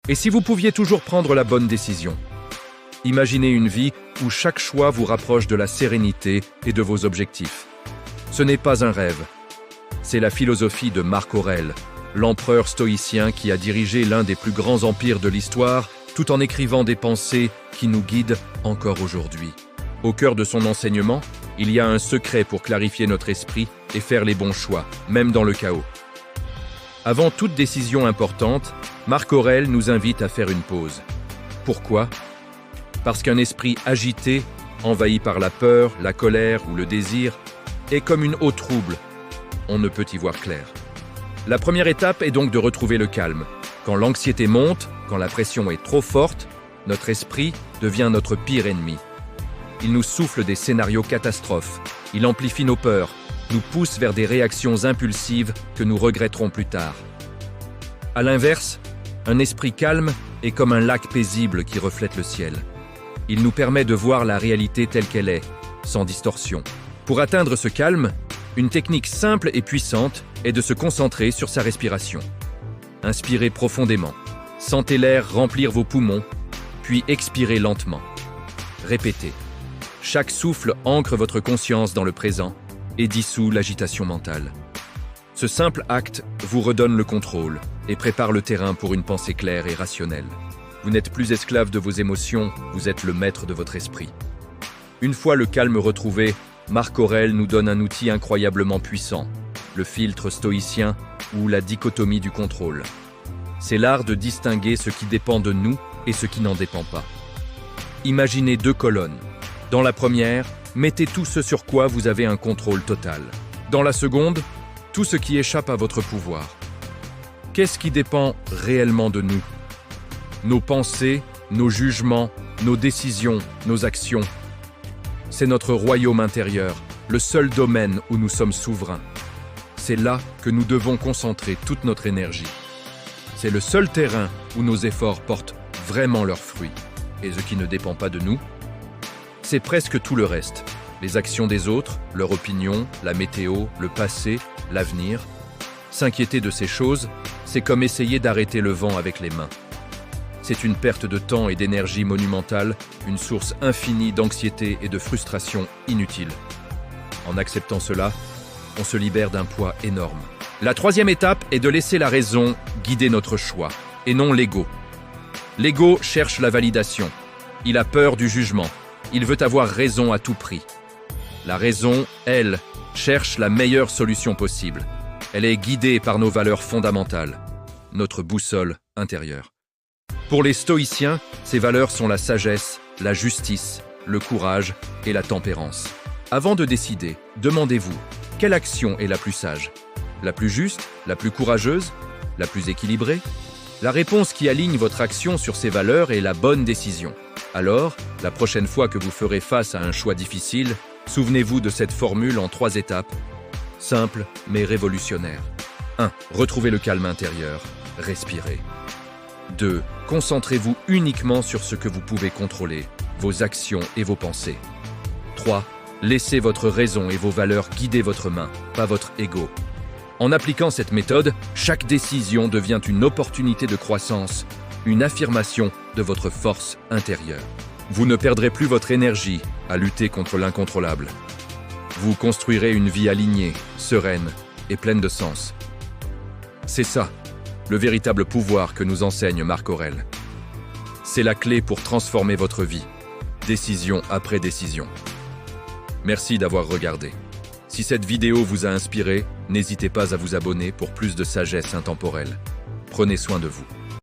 Et si vous pouviez toujours prendre la bonne décision? Imaginez une vie où chaque choix vous rapproche de la sérénité et de vos objectifs. Ce n'est pas un rêve. C'est la philosophie de Marc Aurèle, l'empereur stoïcien qui a dirigé l'un des plus grands empires de l'histoire, tout en écrivant des pensées qui nous guident encore aujourd'hui. Au cœur de son enseignement, il y a un secret pour clarifier notre esprit et faire les bons choix, même dans le chaos. Avant toute décision importante, Marc Aurèle nous invite à faire une pause. Pourquoi? Parce qu'un esprit agité, envahi par la peur, la colère ou le désir, est comme une eau trouble. On ne peut y voir clair. La première étape est donc de retrouver le calme. Quand l'anxiété monte, quand la pression est trop forte, notre esprit devient notre pire ennemi. Il nous souffle des scénarios catastrophes, il amplifie nos peurs, nous pousse vers des réactions impulsives que nous regretterons plus tard. À l'inverse, un esprit calme est comme un lac paisible qui reflète le ciel. Il nous permet de voir la réalité telle qu'elle est, sans distorsion. Pour atteindre ce calme, une technique simple et puissante est de se concentrer sur sa respiration. Inspirez profondément, sentez l'air remplir vos poumons, puis expirez lentement. Répétez. Chaque souffle ancre votre conscience dans le présent et dissout l'agitation mentale. Ce simple acte vous redonne le contrôle et prépare le terrain pour une pensée claire et rationnelle. Vous n'êtes plus esclave de vos émotions, vous êtes le maître de votre esprit. Une fois le calme retrouvé, Marc Aurèle nous donne un outil incroyablement puissant, le filtre stoïcien ou la dichotomie du contrôle. C'est l'art de distinguer ce qui dépend de nous et ce qui n'en dépend pas. Imaginez deux colonnes. Dans la première, mettez tout ce sur quoi vous avez un contrôle total. Dans la seconde, tout ce qui échappe à votre pouvoir. Qu'est-ce qui dépend réellement de nous? Nos pensées, nos jugements, nos décisions, nos actions. C'est notre royaume intérieur, le seul domaine où nous sommes souverains. C'est là que nous devons concentrer toute notre énergie. C'est le seul terrain où nos efforts portent vraiment leurs fruits. Et ce qui ne dépend pas de nous, c'est presque tout le reste. Les actions des autres, leur opinion, la météo, le passé, l'avenir. S'inquiéter de ces choses, c'est comme essayer d'arrêter le vent avec les mains. C'est une perte de temps et d'énergie monumentale, une source infinie d'anxiété et de frustration inutile. En acceptant cela, on se libère d'un poids énorme. La troisième étape est de laisser la raison guider notre choix, et non l'ego. L'ego cherche la validation. Il a peur du jugement. Il veut avoir raison à tout prix. La raison, elle, cherche la meilleure solution possible. Elle est guidée par nos valeurs fondamentales, notre boussole intérieure. Pour les stoïciens, ces valeurs sont la sagesse, la justice, le courage et la tempérance. Avant de décider, demandez-vous, quelle action est la plus sage? La plus juste? La plus courageuse? La plus équilibrée? La réponse qui aligne votre action sur ces valeurs est la bonne décision. Alors, la prochaine fois que vous ferez face à un choix difficile, souvenez-vous de cette formule en 3 étapes, simple mais révolutionnaire. 1. Retrouvez le calme intérieur, respirez. 2. Concentrez-vous uniquement sur ce que vous pouvez contrôler, vos actions et vos pensées. 3. Laissez votre raison et vos valeurs guider votre main, pas votre ego. En appliquant cette méthode, chaque décision devient une opportunité de croissance, une affirmation de votre force intérieure. Vous ne perdrez plus votre énergie à lutter contre l'incontrôlable. Vous construirez une vie alignée, sereine et pleine de sens. C'est ça, le véritable pouvoir que nous enseigne Marc Aurèle. C'est la clé pour transformer votre vie, décision après décision. Merci d'avoir regardé. Si cette vidéo vous a inspiré, n'hésitez pas à vous abonner pour plus de sagesse intemporelle. Prenez soin de vous.